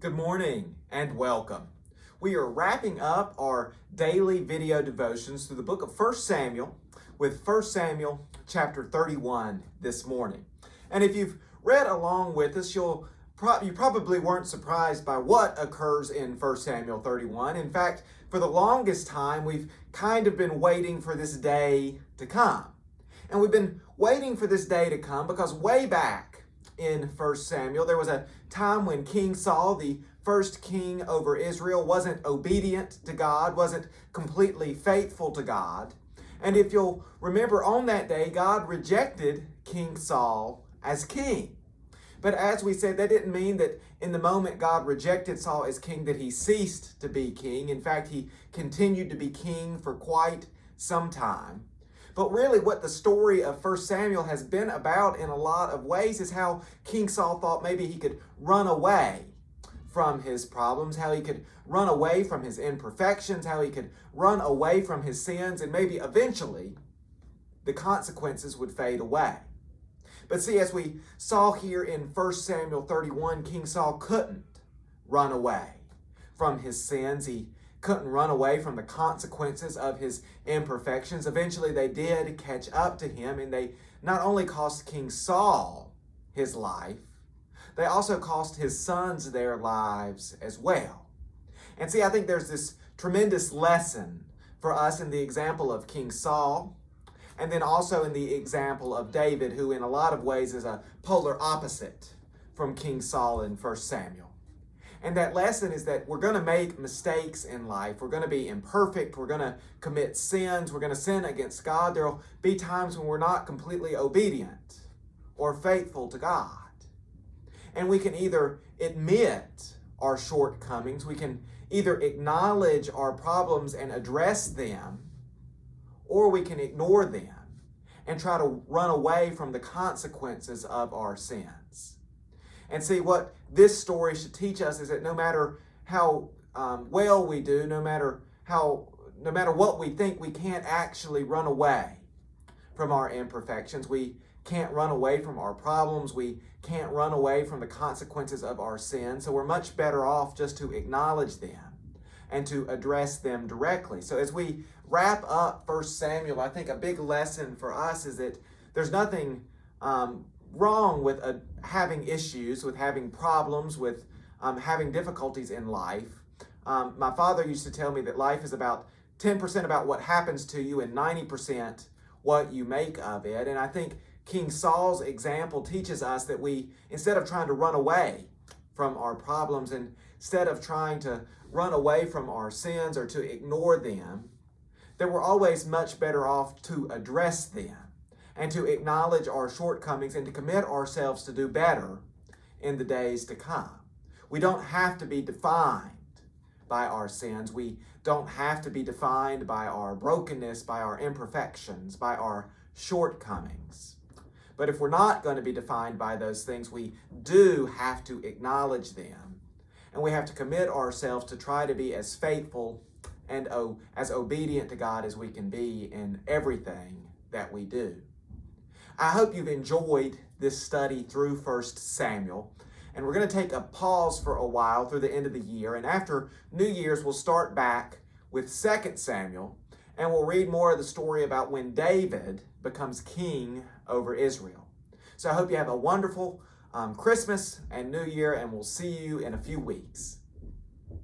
Good morning and welcome. We are wrapping up our daily video devotions through the book of 1 Samuel with 1 Samuel chapter 31 this morning. And if you've read along with us, you probably weren't surprised by what occurs in 1 Samuel 31. In fact, for the longest time, we've kind of been waiting for this day to come. And we've been waiting for this day to come because way back in 1 Samuel, there was a time when King Saul, the first king over Israel, wasn't obedient to God, wasn't completely faithful to God. And if you'll remember, on that day, God rejected King Saul as king. But as we said, that didn't mean that in the moment God rejected Saul as king that he ceased to be king. In fact, he continued to be king for quite some time. But really what the story of 1 Samuel has been about in a lot of ways is how King Saul thought maybe he could run away from his problems, how he could run away from his imperfections, how he could run away from his sins, and maybe eventually the consequences would fade away. But see, as we saw here in 1 Samuel 31, King Saul couldn't run away from his sins. He couldn't run away from the consequences of his imperfections. Eventually they did catch up to him, and they not only cost King Saul his life, they also cost his sons their lives as well. And see, I think there's this tremendous lesson for us in the example of King Saul, and then also in the example of David, who in a lot of ways is a polar opposite from King Saul in 1 Samuel. And that lesson is that we're going to make mistakes in life. We're going to be imperfect. We're going to commit sins. We're going to sin against God. There'll be times when we're not completely obedient or faithful to God. And we can either admit our shortcomings, we can either acknowledge our problems and address them, or we can ignore them and try to run away from the consequences of our sins. And see, what this story should teach us is that no matter how well we do, no matter what we think, we can't actually run away from our imperfections. We can't run away from our problems. We can't run away from the consequences of our sin. So we're much better off just to acknowledge them and to address them directly. So as we wrap up 1 Samuel, I think a big lesson for us is that there's nothing wrong with having issues, with having problems, with having difficulties in life. My father used to tell me that life is about 10% about what happens to you and 90% what you make of it. And I think King Saul's example teaches us that we, instead of trying to run away from our problems, and instead of trying to run away from our sins or to ignore them, that we're always much better off to address them and to acknowledge our shortcomings and to commit ourselves to do better in the days to come. We don't have to be defined by our sins. We don't have to be defined by our brokenness, by our imperfections, by our shortcomings. But if we're not going to be defined by those things, we do have to acknowledge them. And we have to commit ourselves to try to be as faithful and as obedient to God as we can be in everything that we do. I hope you've enjoyed this study through 1 Samuel. And we're going to take a pause for a while through the end of the year. And after New Year's, we'll start back with 2 Samuel. And we'll read more of the story about when David becomes king over Israel. So I hope you have a wonderful Christmas and New Year, and we'll see you in a few weeks.